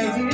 Thank you.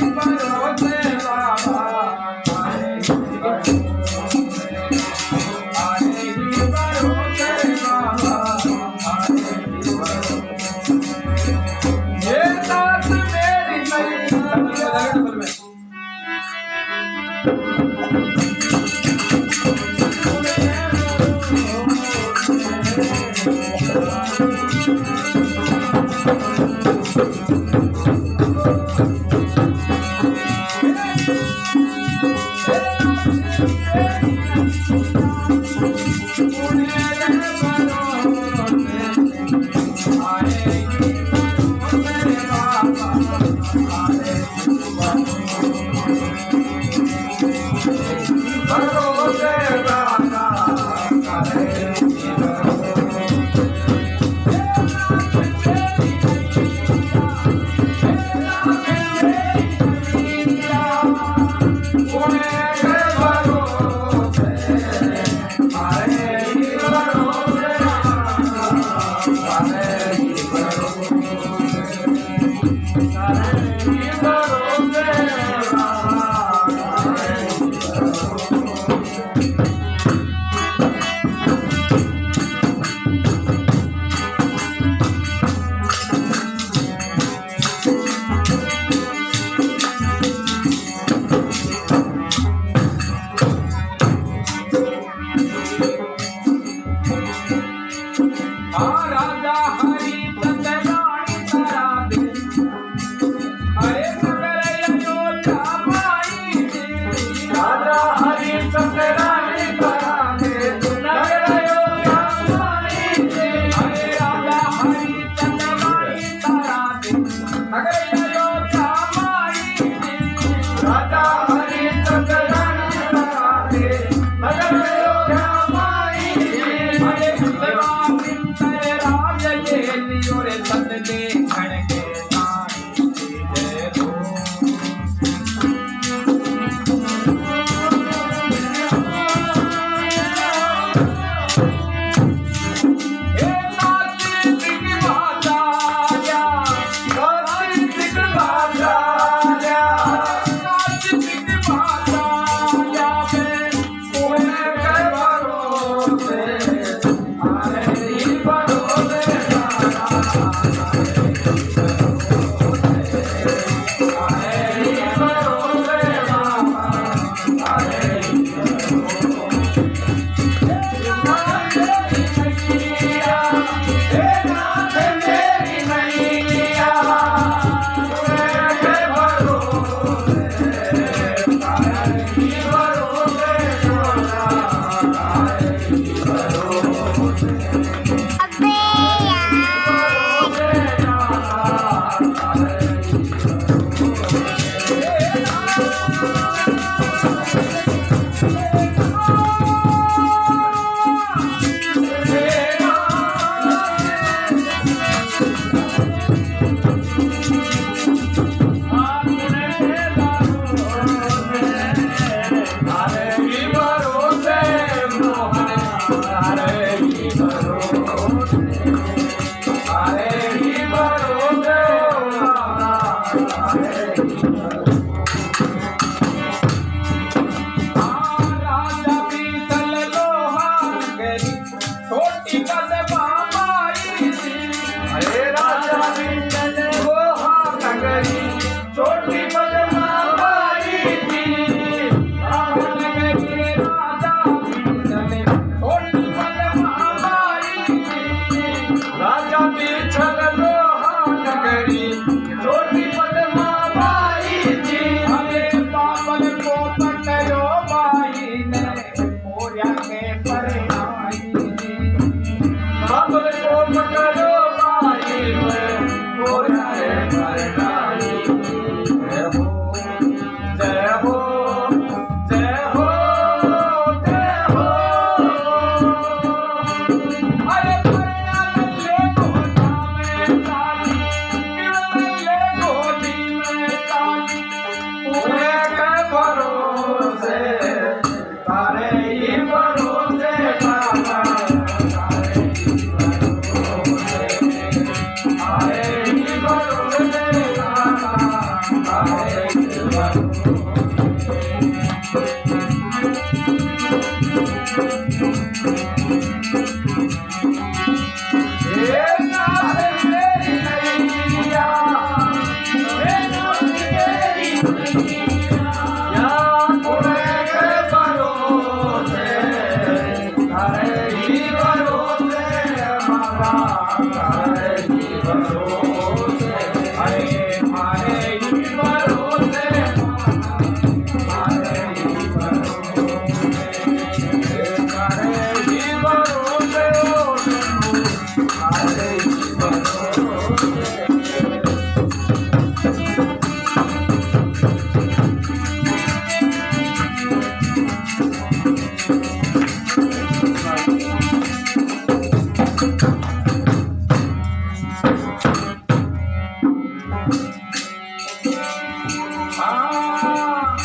हाँ।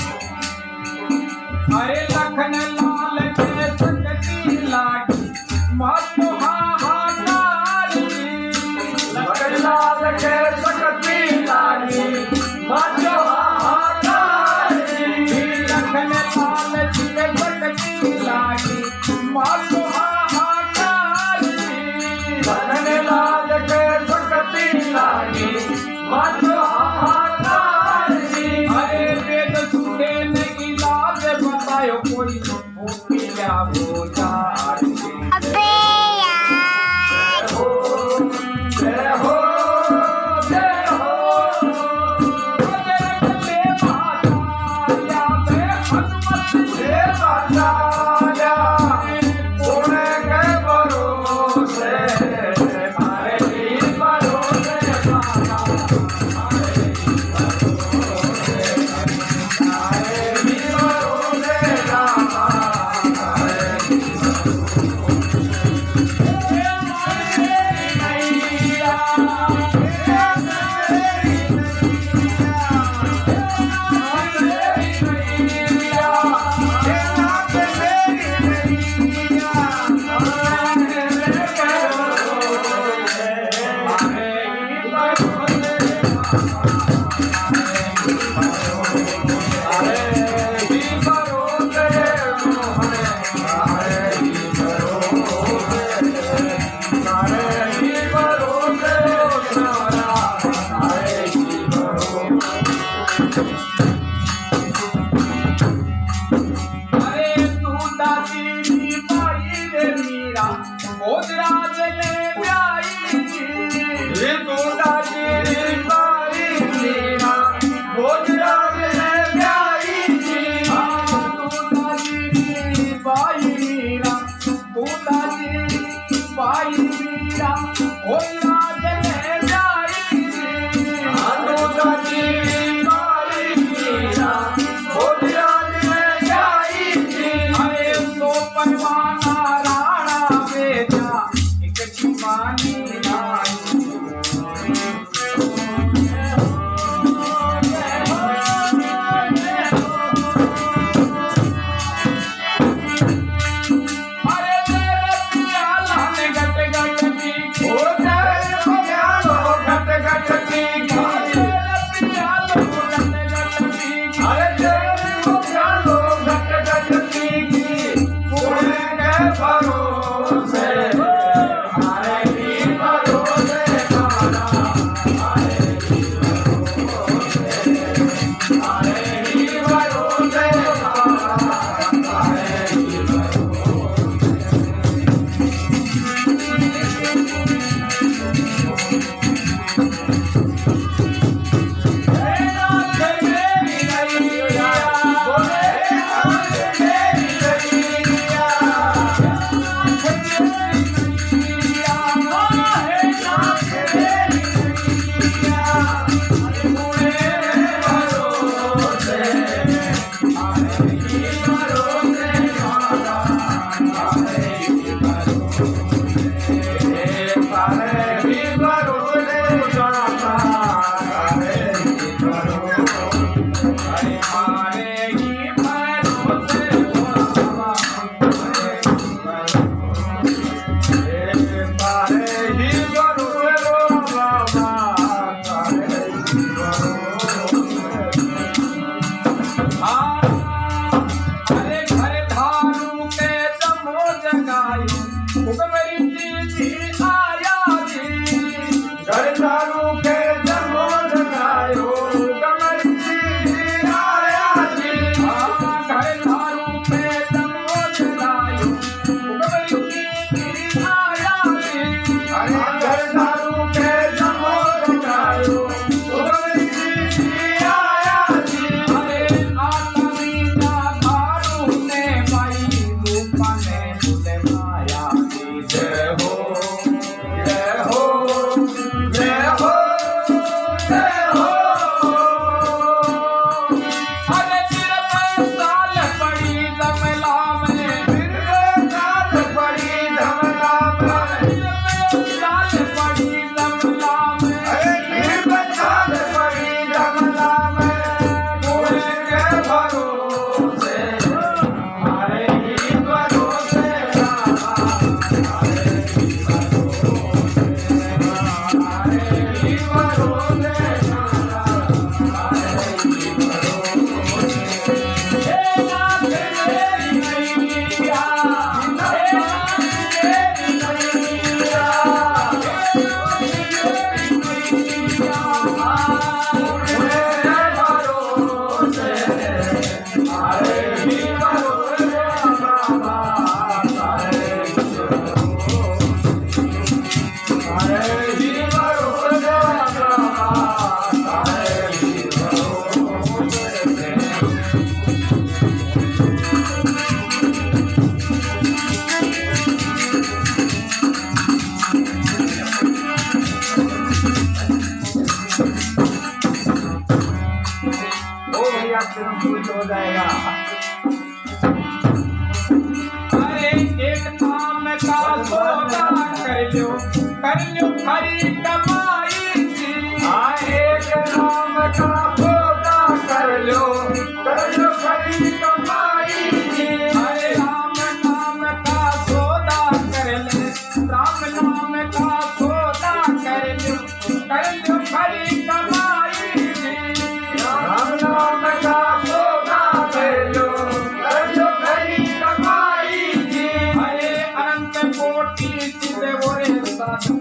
अरे लखन लाल के सकती लागी मातो हाहाकारी। लखन लाल के सकती लागी मातो हाहाकारी। लखन लाल के सकती लागी मातो हाहाकारी। लखन लाल के सकती लागी मातो हाहाकारी। अरे वेद सुने नहीं लाज बतायो कोई भूतिया बोझारी। अबे यार जय हो जय हो जय हो। बजरंग ले बाजाया बे हनुमत हे बाजाया पुणे के भरोसे मारे ही भरोसे बाबा। मारे ही भरोसे रामा। अरे तू दादी बाई रे मीरा भोजराज ने ब्याई। ये तू दादी बाई मीरा भोजराज ने ब्याई। तू दादी बाई मीरा तू दादी बाई मीरा भोजराज ने ब्याई। तू दादी बाई आपसे कुछ हो जाएगा। अरे एक नाम का सौदा कर लो खरी कमाई जी। हाँ एक नाम का सौदा कर लो खरी कमाई जी। अरे राम नाम का सौदा कर ले, राम नाम का सौदा कर लो खरी कमाई जी। राम नाम का सौदा कर लो खरी कमाई जी। अरे अनंत कोटि सिद्ध ओरे साधु,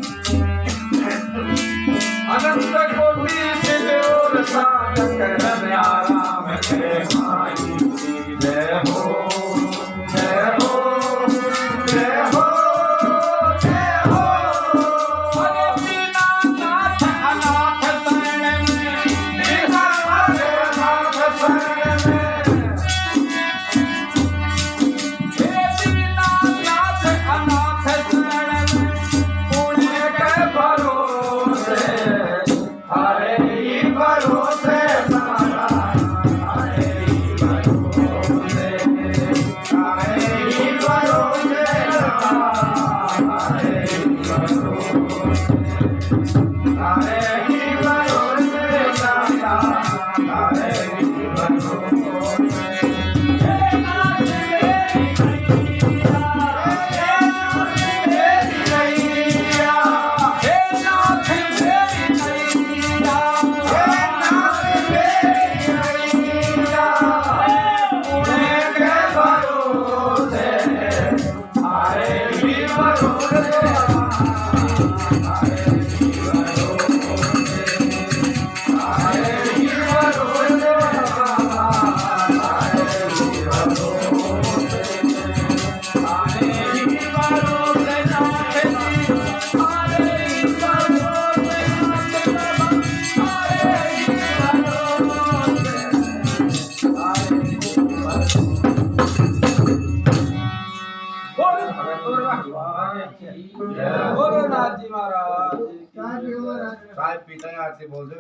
अनंत कोटि सिद्ध और साधक राम के माई जी। जय हो जय हो जय हो जय हो। अरे बिना नाथ अनाथ शरण में, बिना नाथ शरण में, हे बिना नाथ अनाथ शरण में, पुण्य के भरोसे हरे ही भरोसे सारा, हरे ही भरोसे, हरे ही भरोसे सारा, हरे ही भरोसे, हरे ही भरोसे सारा, हरे ही भरोसे। हे नाथ मेरी नैया, हे नाथ मेरी नैया, पुणे के भरोसे हरे ही भरोसे, हरे ही भरोसे, हरे ही भरोसे, हरे ही भरोसे, नाथ जी, हरे ही भरोसे, हरे ही चाय पीते हैं आरती बोलते